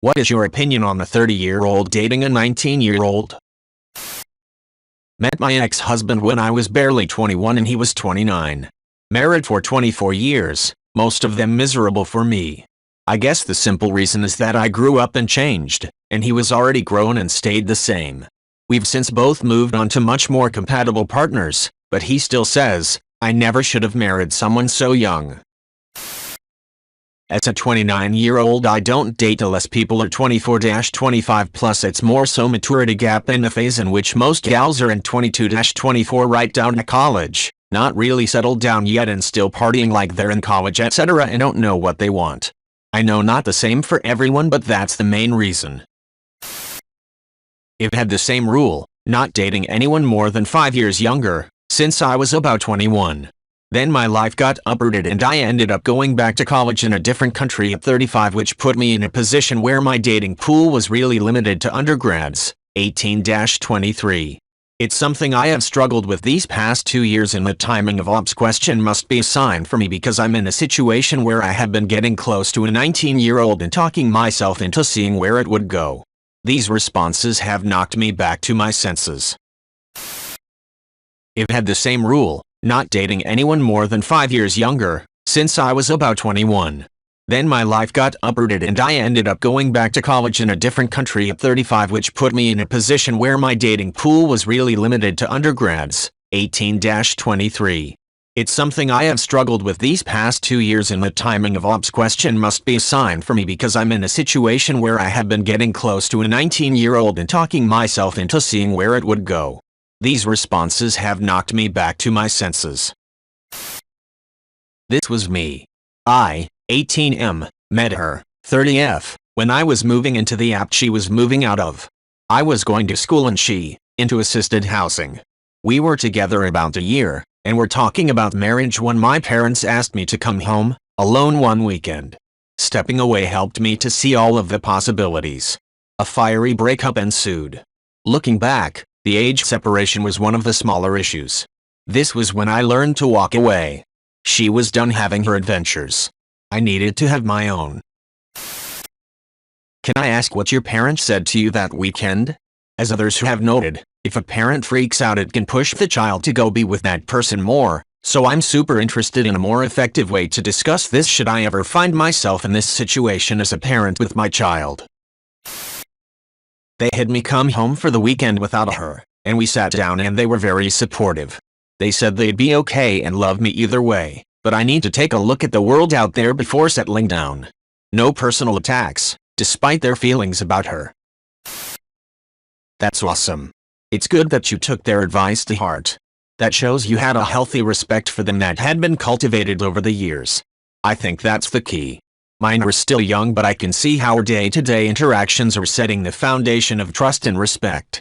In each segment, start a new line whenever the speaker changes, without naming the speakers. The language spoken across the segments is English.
What is your opinion on a 30-year-old dating a 19-year-old? Met my ex-husband when I was barely 21 and he was 29. Married for 24 years, most of them miserable for me. I guess the simple reason is that I grew up and changed, and he was already grown and stayed the same. We've since both moved on to much more compatible partners, but he still says, I never should have married someone so young. As a 29-year-old, I don't date unless people are 24-25 plus. It's more so maturity gap in the phase in which most gals are in 22-24 right down to college, not really settled down yet and still partying like they're in college etc. and don't know what they want. I know not the same for everyone, but that's the main reason. I've had the same rule, not dating anyone more than 5 years younger, since I was about 21. Then my life got uprooted and I ended up going back to college in a different country at 35, which put me in a position where my dating pool was really limited to undergrads, 18-23. It's something I have struggled with these past 2 years, and the timing of ops question must be a sign for me because I'm in a situation where I have been getting close to a 19-year-old and talking myself into seeing where it would go. These responses have knocked me back to my senses. I've had the same rule, not dating anyone more than 5 years younger, since I was about 21. Then my life got uprooted and I ended up going back to college in a different country at 35, which put me in a position where my dating pool was really limited to undergrads, 18-23. It's something I have struggled with these past 2 years, and the timing of ops question must be a sign for me because I'm in a situation where I have been getting close to a 19-year-old and talking myself into seeing where it would go. These responses have knocked me back to my senses. This was me. I, 18M, met her, 30F, when I was moving into the app she was moving out of. I was going to school and she, into assisted housing. We were together about a year, and were talking about marriage when my parents asked me to come home, alone one weekend. Stepping away helped me to see all of the possibilities. A fiery breakup ensued. Looking back, the age separation was one of the smaller issues. This was when I learned to walk away. She was done having her adventures. I needed to have my own. Can I ask what your parents said to you that weekend? As others have noted, if a parent freaks out, it can push the child to go be with that person more, so I'm super interested in a more effective way to discuss this should I ever find myself in this situation as a parent with my child. They had me come home for the weekend without her, and we sat down and they were very supportive. They said they'd be okay and love me either way, but I need to take a look at the world out there before settling down. No personal attacks, despite their feelings about her. That's awesome. It's good that you took their advice to heart. That shows you had a healthy respect for them that had been cultivated over the years. I think that's the key. Mine are still young, but I can see how our day-to-day interactions are setting the foundation of trust and respect.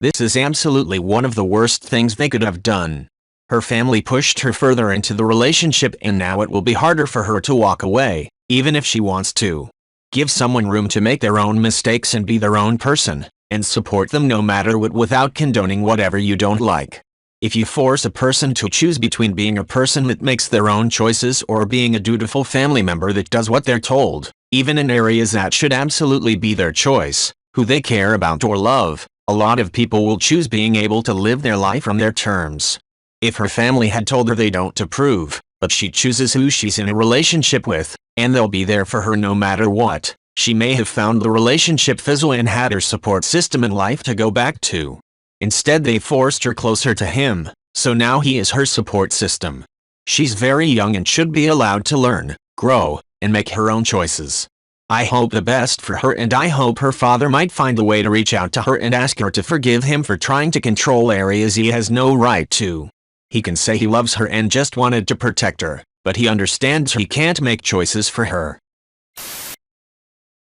This is absolutely one of the worst things they could have done. Her family pushed her further into the relationship, and now it will be harder for her to walk away, even if she wants to. Give someone room to make their own mistakes and be their own person, and support them no matter what without condoning whatever you don't like. If you force a person to choose between being a person that makes their own choices or being a dutiful family member that does what they're told, even in areas that should absolutely be their choice, who they care about or love, a lot of people will choose being able to live their life on their terms. If her family had told her they don't approve, but she chooses who she's in a relationship with, and they'll be there for her no matter what, she may have found the relationship fizzle and had her support system in life to go back to. Instead, they forced her closer to him, so now he is her support system. She's very young and should be allowed to learn, grow, and make her own choices. I hope the best for her, and I hope her father might find a way to reach out to her and ask her to forgive him for trying to control areas he has no right to. He can say he loves her and just wanted to protect her, but he understands he can't make choices for her.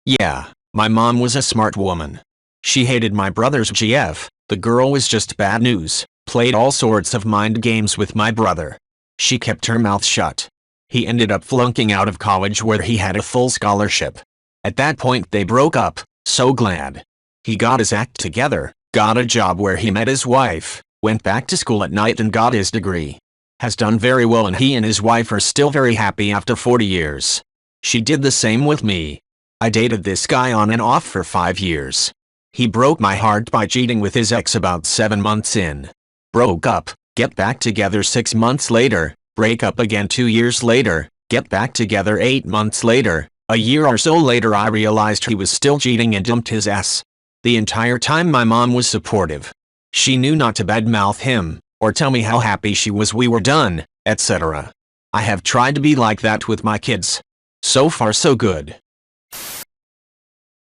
Yeah, my mom was a smart woman. She hated my brother's GF. The girl was just bad news, played all sorts of mind games with my brother. She kept her mouth shut. He ended up flunking out of college where he had a full scholarship. At that point they broke up, so glad. He got his act together, got a job where he met his wife, went back to school at night and got his degree. Has done very well, and he and his wife are still very happy after 40 years. She did the same with me. I dated this guy on and off for 5 years. He broke my heart by cheating with his ex about 7 months in. Broke up, get back together 6 months later, break up again 2 years later, get back together 8 months later. A year or so later I realized he was still cheating and dumped his ass. The entire time my mom was supportive. She knew not to badmouth him, or tell me how happy she was we were done, etc. I have tried to be like that with my kids. So far so good.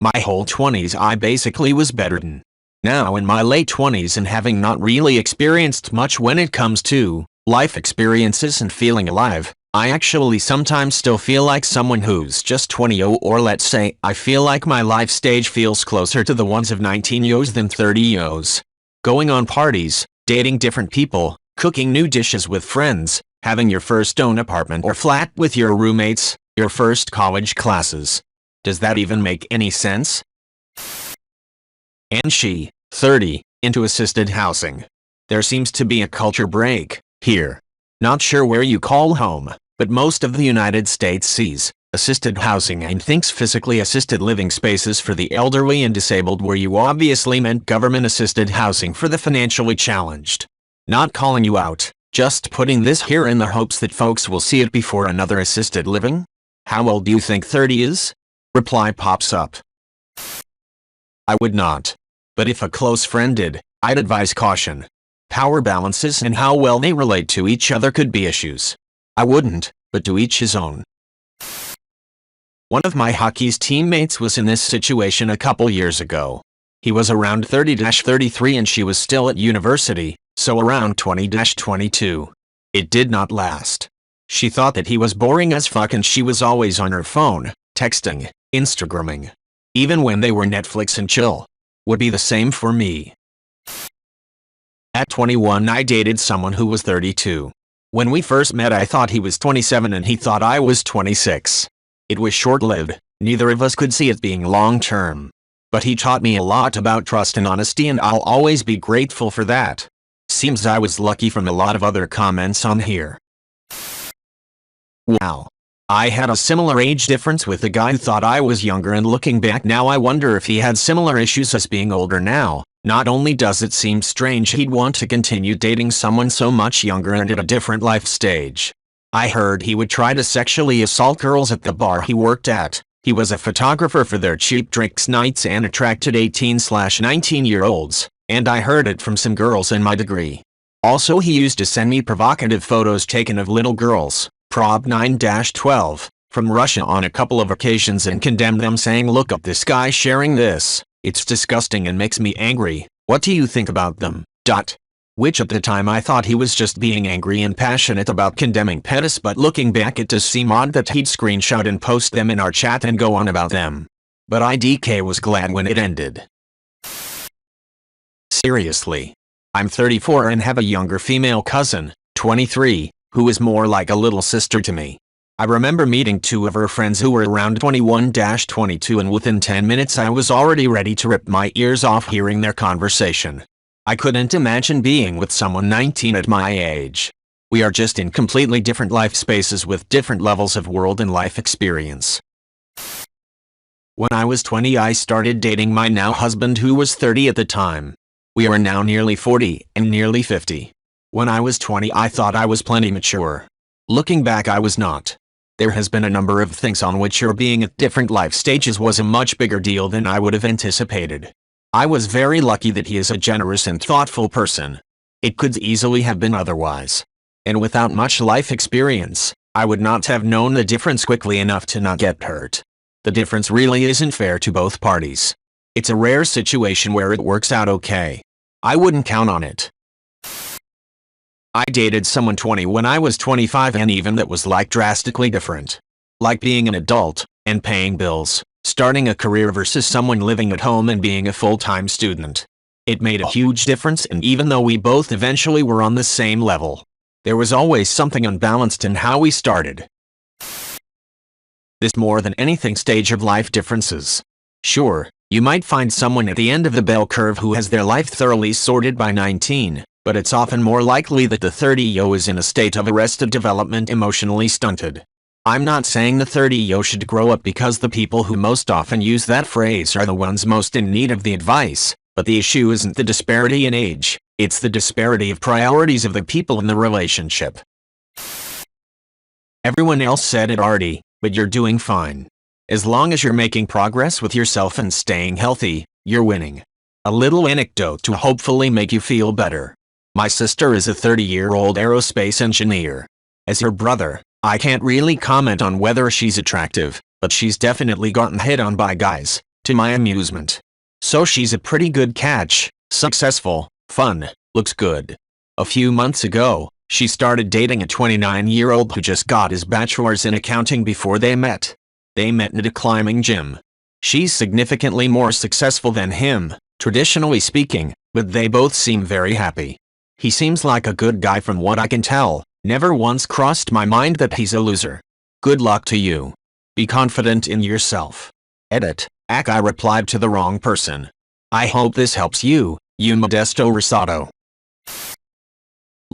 My whole 20s I basically was bedridden. Now in my late 20s and having not really experienced much when it comes to life experiences and feeling alive, I actually sometimes still feel like someone who's just 20 or let's say I feel like my life stage feels closer to the ones of 19-years than 30-years. Going on parties, dating different people, cooking new dishes with friends, having your first own apartment or flat with your roommates, your first college classes. Does that even make any sense? And she, 30, into assisted housing. There seems to be a culture break here. Not sure where you call home, but most of the United States sees assisted housing and thinks physically assisted living spaces for the elderly and disabled where you obviously meant government-assisted housing for the financially challenged. Not calling you out, just putting this here in the hopes that folks will see it before another assisted living? How old do you think 30 is? Reply pops up. I would not. But if a close friend did, I'd advise caution. Power balances and how well they relate to each other could be issues. I wouldn't, but to each his own. One of my hockey's teammates was in this situation a couple years ago. He was around 30-33 and she was still at university, so around 20-22. It did not last. She thought that he was boring as fuck and she was always on her phone, texting, Instagramming. Even when they were Netflix and chill. Would be the same for me. At 21 I dated someone who was 32. When we first met I thought he was 27 and he thought I was 26. It was short-lived, neither of us could see it being long-term. But he taught me a lot about trust and honesty and I'll always be grateful for that. Seems I was lucky from a lot of other comments on here. Wow. I had a similar age difference with a guy who thought I was younger and looking back now I wonder if he had similar issues as being older now. Not only does it seem strange he'd want to continue dating someone so much younger and at a different life stage. I heard he would try to sexually assault girls at the bar he worked at. He was a photographer for their cheap drinks nights and attracted 18-19-year-olds, and I heard it from some girls in my degree. Also he used to send me provocative photos taken of little girls. Prob 9-12, from Russia on a couple of occasions and condemned them saying look at this guy sharing this, it's disgusting and makes me angry, what do you think about them? Which at the time I thought he was just being angry and passionate about condemning pedis but looking back it does seem odd that he'd screenshot and post them in our chat and go on about them. But IDK was glad when it ended. Seriously. I'm 34 and have a younger female cousin, 23. Who is more like a little sister to me. I remember meeting two of her friends who were around 21-22 and within 10 minutes I was already ready to rip my ears off hearing their conversation. I couldn't imagine being with someone 19 at my age. We are just in completely different life spaces with different levels of world and life experience. When I was 20 I started dating my now husband who was 30 at the time. We are now nearly 40 and nearly 50. When I was 20 I thought I was plenty mature. Looking back I was not. There has been a number of things on which your being at different life stages was a much bigger deal than I would have anticipated. I was very lucky that he is a generous and thoughtful person. It could easily have been otherwise. And without much life experience, I would not have known the difference quickly enough to not get hurt. The difference really isn't fair to both parties. It's a rare situation where it works out okay. I wouldn't count on it. I dated someone 20 when I was 25 and even that was like drastically different. Like being an adult, and paying bills, starting a career versus someone living at home and being a full-time student. It made a huge difference and even though we both eventually were on the same level, there was always something unbalanced in how we started. This more than anything stage of life differences. Sure, you might find someone at the end of the bell curve who has their life thoroughly sorted by 19. But it's often more likely that the 30-yo is in a state of arrested development emotionally stunted. I'm not saying the 30-yo should grow up because the people who most often use that phrase are the ones most in need of the advice, but the issue isn't the disparity in age, it's the disparity of priorities of the people in the relationship. Everyone else said it already, but you're doing fine. As long as you're making progress with yourself and staying healthy, you're winning. A little anecdote to hopefully make you feel better. My sister is a 30-year-old aerospace engineer. As her brother, I can't really comment on whether she's attractive, but she's definitely gotten hit on by guys, to my amusement. So she's a pretty good catch, successful, fun, looks good. A few months ago, she started dating a 29-year-old who just got his bachelor's in accounting before they met. They met at a climbing gym. She's significantly more successful than him, traditionally speaking, but they both seem very happy. He seems like a good guy from what I can tell. Never once crossed my mind that he's a loser. Good luck to you. Be confident in yourself. Edit. I replied to the wrong person. I hope this helps you, you Modesto Rosado.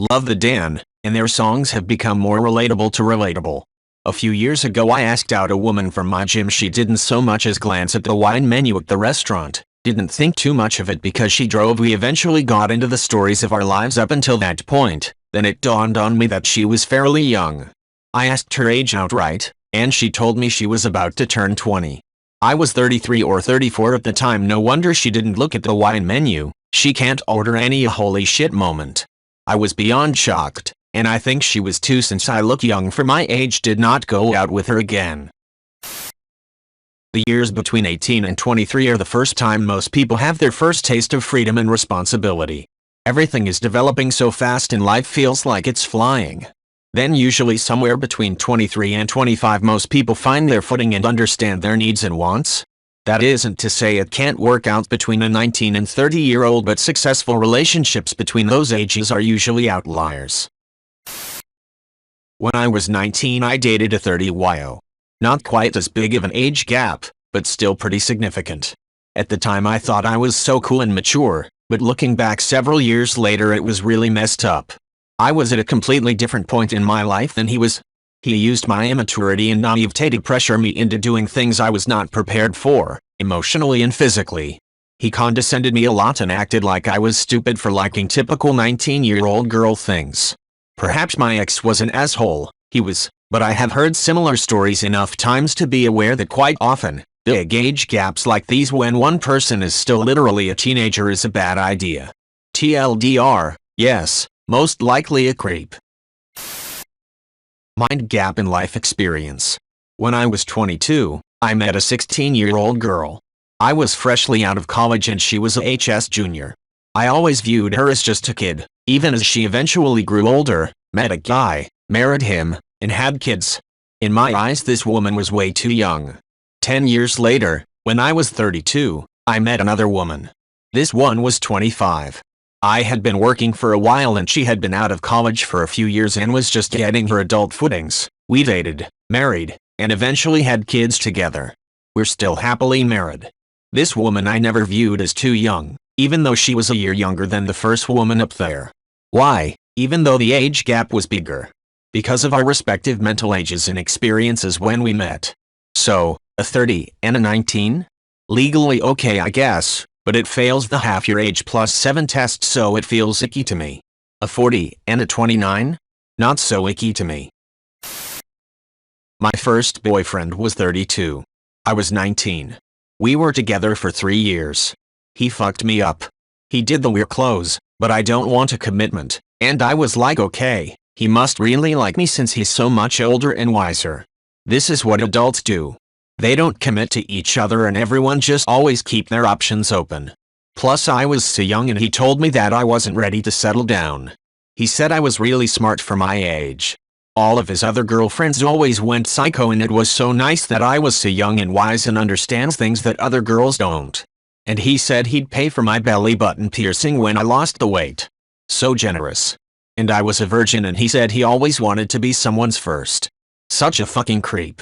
Love the Dan, and their songs have become more relatable to relatable. A few years ago I asked out a woman from my gym. She didn't so much as glance at the wine menu at the restaurant. Didn't think too much of it because she drove. We eventually got into the stories of our lives up until that point. Then it dawned on me that she was fairly young. I asked her age outright, and she told me she was about to turn 20. I was 33 or 34 at the time. No wonder she didn't look at the wine menu. She can't order any. A holy shit moment. I was beyond shocked, and I think she was too, since I look young for my age. Did not go out with her again. The years between 18 and 23 are the first time most people have their first taste of freedom and responsibility. Everything is developing so fast and life feels like it's flying. Then usually somewhere between 23 and 25 most people find their footing and understand their needs and wants. That isn't to say it can't work out between a 19 and 30-year-old, but successful relationships between those ages are usually outliers. When I was 19 I dated a 30-yo. Not quite as big of an age gap, but still pretty significant. At the time I thought I was so cool and mature. But looking back several years later it was really messed up. I was at a completely different point in my life than he was. He used my immaturity and naivete to pressure me into doing things I was not prepared for, emotionally and physically. He condescended me a lot and acted like I was stupid for liking typical 19-year-old girl things. Perhaps my ex was an asshole, he was, but I have heard similar stories enough times to be aware that quite often, big age gaps like these when one person is still literally a teenager is a bad idea. TLDR, yes, most likely a creep. Mind gap in life experience. When I was 22, I met a 16-year-old girl. I was freshly out of college and she was a HS junior. I always viewed her as just a kid, even as she eventually grew older, met a guy, married him, and had kids. In my eyes this woman was way too young. 10 years later, when I was 32, I met another woman. This one was 25. I had been working for a while and she had been out of college for a few years and was just getting her adult footings. We dated, married, and eventually had kids together. We're still happily married. This woman I never viewed as too young, even though she was a year younger than the first woman up there. Why, even though the age gap was bigger? Because of our respective mental ages and experiences when we met. So, a 30 and a 19? Legally okay I guess, but it fails the half your age plus 7 test, so it feels icky to me. A 40 and a 29? Not so icky to me. My first boyfriend was 32. I was 19. We were together for 3 years. He fucked me up. He did the we're close, but I don't want a commitment, and I was like okay, he must really like me since he's so much older and wiser. This is what adults do. They don't commit to each other and everyone just always keep their options open. Plus I was so young and he told me that I wasn't ready to settle down. He said I was really smart for my age. All of his other girlfriends always went psycho and it was so nice that I was so young and wise and understands things that other girls don't. And he said he'd pay for my belly button piercing when I lost the weight. So generous. And I was a virgin and he said he always wanted to be someone's first. Such a fucking creep.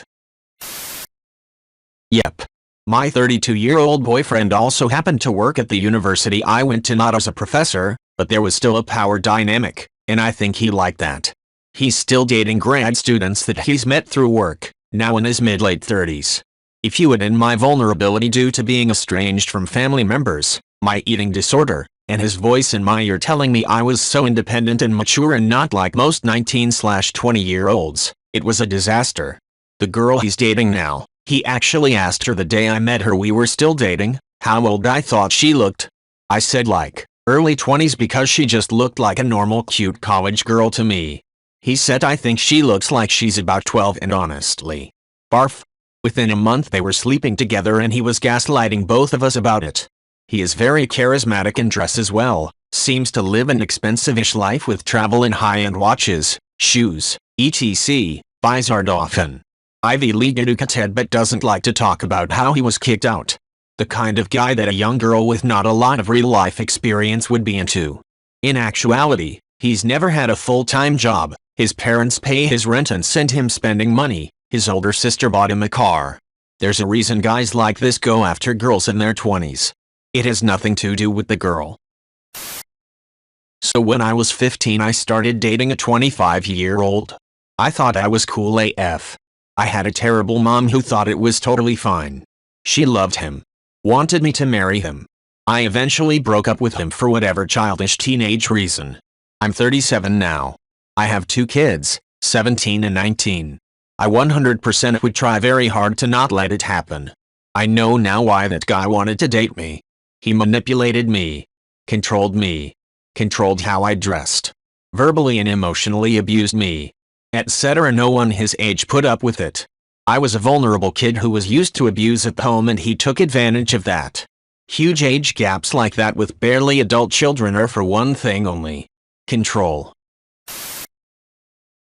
Yep. My 32-year-old boyfriend also happened to work at the university I went to, not as a professor, but there was still a power dynamic, and I think he liked that. He's still dating grad students that he's met through work, now in his mid-late 30s. If you add in my vulnerability due to being estranged from family members, my eating disorder, and his voice in my ear telling me I was so independent and mature and not like most 19/20-year-olds, it was a disaster. The girl he's dating now, he actually asked her the day I met her we were still dating, how old I thought she looked. I said like, early 20s because she just looked like a normal cute college girl to me. He said I think she looks like she's about 12 and honestly. Barf. Within a month they were sleeping together and he was gaslighting both of us about it. He is very charismatic and dresses well, seems to live an expensive-ish life with travel and high-end watches, shoes, etc., buys art often. Ivy League educated but doesn't like to talk about how he was kicked out. The kind of guy that a young girl with not a lot of real-life experience would be into. In actuality, he's never had a full-time job, his parents pay his rent and send him spending money, his older sister bought him a car. There's a reason guys like this go after girls in their 20s. It has nothing to do with the girl. So when I was 15 I started dating a 25-year-old. I thought I was cool AF. I had a terrible mom who thought it was totally fine. She loved him. Wanted me to marry him. I eventually broke up with him for whatever childish teenage reason. I'm 37 now. I have 2 kids, 17 and 19. I 100% would try very hard to not let it happen. I know now why that guy wanted to date me. He manipulated me. Controlled me. Controlled how I dressed. Verbally and emotionally abused me. Etc. No one his age put up with it. I was a vulnerable kid who was used to abuse at home and he took advantage of that. Huge age gaps like that with barely adult children are for one thing only. Control.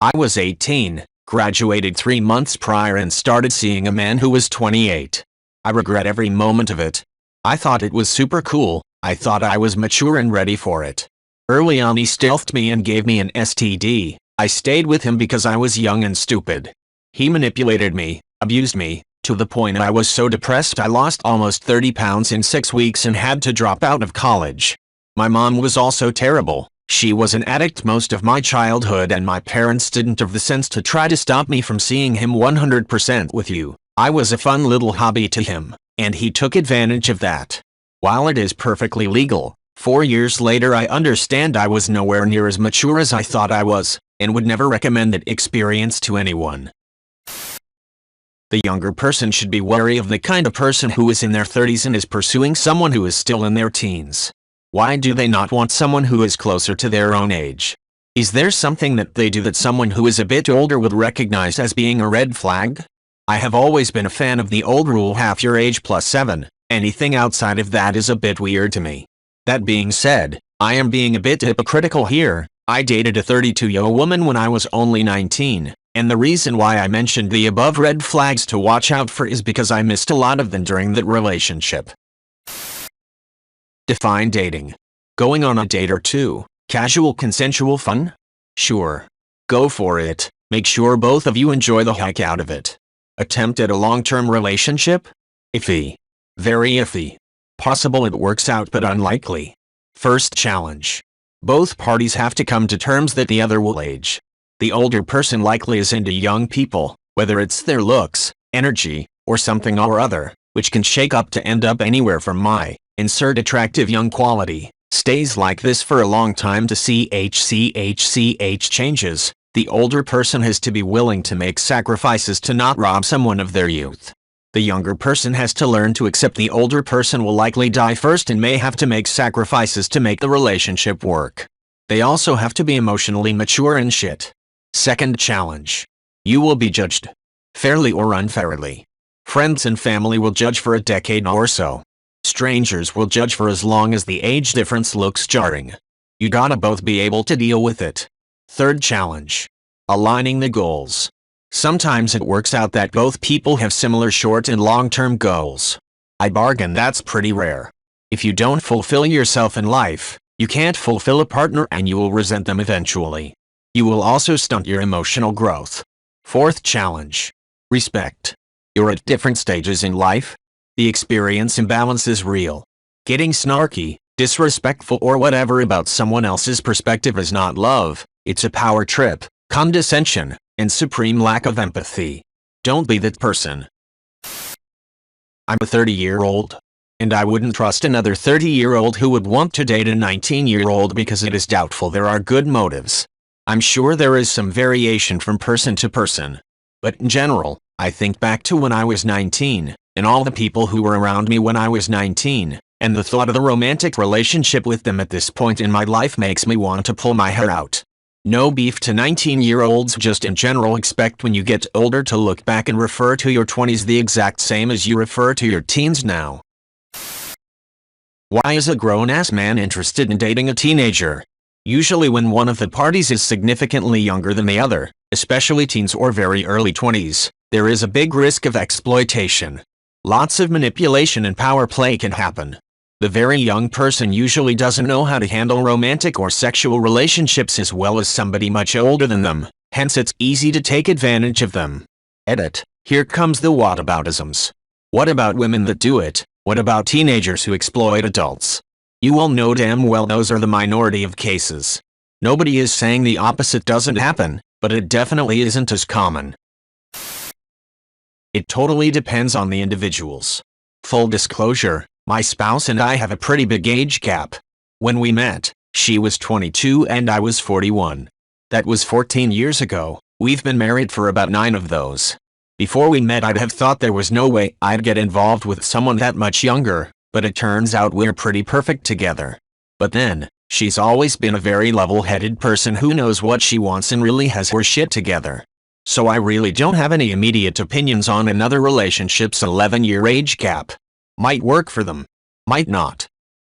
I was 18, graduated 3 months prior and started seeing a man who was 28. I regret every moment of it. I thought it was super cool, I thought I was mature and ready for it. Early on he stealthed me and gave me an STD. I stayed with him because I was young and stupid. He manipulated me, abused me, to the point I was so depressed I lost almost 30 pounds in 6 weeks and had to drop out of college. My mom was also terrible. She was an addict most of my childhood and my parents didn't have the sense to try to stop me from seeing him 100% with you. I was a fun little hobby to him, and he took advantage of that. While it is perfectly legal, 4 years later I understand I was nowhere near as mature as I thought I was, and would never recommend that experience to anyone. The younger person should be wary of the kind of person who is in their 30s and is pursuing someone who is still in their teens. Why do they not want someone who is closer to their own age? Is there something that they do that someone who is a bit older would recognize as being a red flag? I have always been a fan of the old rule half your age plus 7, anything outside of that is a bit weird to me. That being said, I am being a bit hypocritical here. I dated a 32-year-old woman when I was only 19, and the reason why I mentioned the above red flags to watch out for is because I missed a lot of them during that relationship. Define dating. Going on a date or two. Casual consensual fun? Sure. Go for it. Make sure both of you enjoy the heck out of it. Attempt at a long-term relationship? Iffy. Very iffy. Possible it works out but unlikely. First challenge. Both parties have to come to terms that the other will age. The older person likely is into young people, whether it's their looks, energy, or something or other, which can shake up to end up anywhere from my insert attractive young quality, stays like this for a long time to CHCHCH changes. The older person has to be willing to make sacrifices to not rob someone of their youth. The younger person has to learn to accept the older person will likely die first and may have to make sacrifices to make the relationship work. They also have to be emotionally mature and shit. Second challenge. You will be judged. Fairly or unfairly. Friends and family will judge for a decade or so. Strangers will judge for as long as the age difference looks jarring. You gotta both be able to deal with it. Third challenge. Aligning the goals. Sometimes it works out that both people have similar short and long-term goals. I bargain that's pretty rare. If you don't fulfill yourself in life, you can't fulfill a partner and you will resent them eventually. You will also stunt your emotional growth. Fourth challenge. Respect. You're at different stages in life. The experience imbalance is real. Getting snarky, disrespectful or whatever about someone else's perspective is not love, it's a power trip, condescension, and supreme lack of empathy. Don't be that person. I'm a 30-year-old. And I wouldn't trust another 30-year-old who would want to date a 19-year-old because it is doubtful there are good motives. I'm sure there is some variation from person to person. But in general, I think back to when I was 19, and all the people who were around me when I was 19, and the thought of the romantic relationship with them at this point in my life makes me want to pull my hair out. No beef to 19-year-olds, just in general expect when you get older to look back and refer to your 20s the exact same as you refer to your teens now. Why is a grown-ass man interested in dating a teenager? Usually when one of the parties is significantly younger than the other, especially teens or very early 20s, there is a big risk of exploitation. Lots of manipulation and power play can happen. The very young person usually doesn't know how to handle romantic or sexual relationships as well as somebody much older than them, hence it's easy to take advantage of them. Edit. Here comes the whataboutisms. What about women that do it? What about teenagers who exploit adults? You all know damn well those are the minority of cases. Nobody is saying the opposite doesn't happen, but it definitely isn't as common. It totally depends on the individuals. Full disclosure, my spouse and I have a pretty big age gap. When we met, she was 22 and I was 41. That was 14 years ago. We've been married for about 9 of those. Before we met I'd have thought there was no way I'd get involved with someone that much younger, but it turns out we're pretty perfect together. But then, she's always been a very level-headed person who knows what she wants and really has her shit together. So I really don't have any immediate opinions on another relationship's 11-year age gap. Might work for them. Might not.